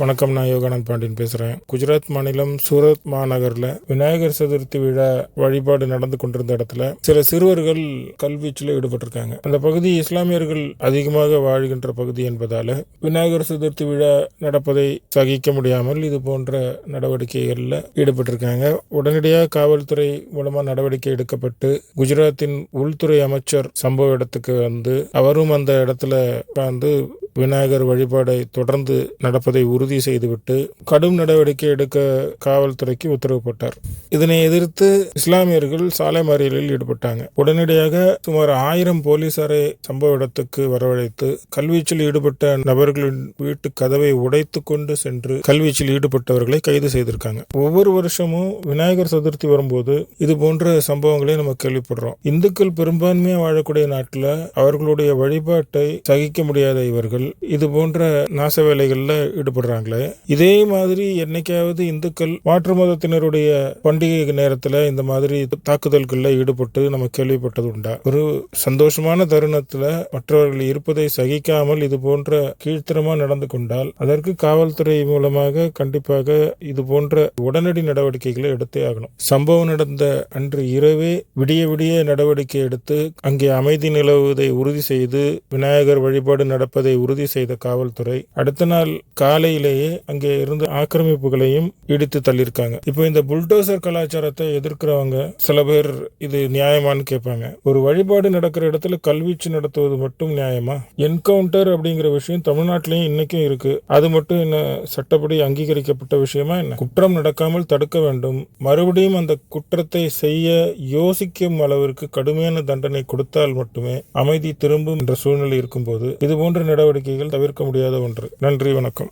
வணக்கம். நான் யோகானந்த் பாண்டியன் பேசுகிறேன். குஜராத் மாநிலம் சூரத் மாநகரில் விநாயகர் சதுர்த்தி விழா வழிபாடு நடந்து கொண்டிருந்த இடத்துல சில சிறுவர்கள் கல்வீச்சில் ஈடுபட்டிருக்காங்க. அந்த பகுதி இஸ்லாமியர்கள் அதிகமாக வாழ்கின்ற பகுதி என்பதால விநாயகர் சதுர்த்தி விழா நடப்பதை சகிக்க முடியாமல் இது போன்ற நடவடிக்கைகளில் ஈடுபட்டிருக்காங்க. உடனடியாக காவல்துறை மூலமாக நடவடிக்கை எடுக்கப்பட்டு குஜராத்தின் உள்துறை அமைச்சர் சம்பவ இடத்துக்கு வந்து அவரும் அந்த இடத்துல வந்து விநாயகர் வழிபாடை தொடர்ந்து நடப்பதை உறுதி செய்துவிட்டு கடும் நடவடிக்கை எடுக்க காவல்துறைக்கு உத்தரவு போட்டார். இதனை எதிர்த்து இஸ்லாமியர்கள் சாலை மறியலில் ஈடுபட்டாங்க. உடனடியாக சுமார் 1000 போலீசாரை சம்பவ இடத்துக்கு வரவழைத்து கல்வீச்சில் ஈடுபட்ட நபர்களின் வீட்டு கதவை உடைத்து கொண்டு சென்று கல்வீச்சில் ஈடுபட்டவர்களை கைது செய்திருக்காங்க. ஒவ்வொரு வருஷமும் விநாயகர் சதுர்த்தி வரும்போது இது போன்ற சம்பவங்களை நம்ம கேள்விப்படுறோம். இந்துக்கள் பெரும்பான்மையா வாழக்கூடிய நாட்டில் அவர்களுடைய வழிபாட்டை சகிக்க முடியாத இவர்கள் இது போன்ற நாச வேலைகள்ல ஈடுபடுறாங்களே. இதே மாதிரி என்னைக்காவது இந்துக்கள் மாற்று மதத்தினருடைய பண்டிகை நேரத்துல இந்த மாதிரி தாக்குதல்கள்ல ஈடுபட்டு நம்ம கேள்விப்பட்டது உண்டா? ஒரு சந்தோஷமான தருணத்துல மற்றவர்கள் இருப்பதை சகிக்காமல் இது போன்ற கீழ்த்தரமா நடந்து கொண்டால் அதற்கு காவல்துறை மூலமாக கண்டிப்பாக இது போன்ற உடனடி நடவடிக்கைகளை எடுத்தே ஆகணும். சம்பவம் நடந்த அன்று இரவே விடிய விடிய நடவடிக்கை எடுத்து அங்கே அமைதி நிலவுவதை உறுதி செய்து விநாயகர் வழிபாடு நடப்பதை உறுதி செய்த காவல்துறை அடுத்த நாள் காலையிலேயே அங்கே இருந்த ஆக்கிரமிப்புகளையும் இடித்து தள்ளியிருக்காங்க. இப்போ இந்த புல்டோசர் கலாச்சாரத்தை எதிர்க்கிறவங்க சில பேர் இது நியாயமானு கேட்பாங்க. ஒரு வழிபாடு நடக்கிற இடத்துல கல்வீச்சு நடத்துவது மட்டும் நியாயமா? என்கவுண்டர் அப்படிங்கிற விஷயம் தமிழ்நாட்டிலையும் இன்னைக்கும் இருக்கு. அது மட்டும் என்ன சட்டப்படி அங்கீகரிக்கப்பட்ட விஷயமா என்ன? குற்றம் நடக்காமல் தடுக்க வேண்டும். மறுபடியும் அந்த குற்றத்தை செய்ய யோசிக்கும் அளவிற்கு கடுமையான தண்டனை கொடுத்தால் மட்டுமே அமைதி திரும்பும் என்ற சூழ்நிலை இருக்கும்போது இது போன்ற நடவடிக்கைகள் தவிர்க்க முடியாத ஒன்று. நன்றி, வணக்கம்.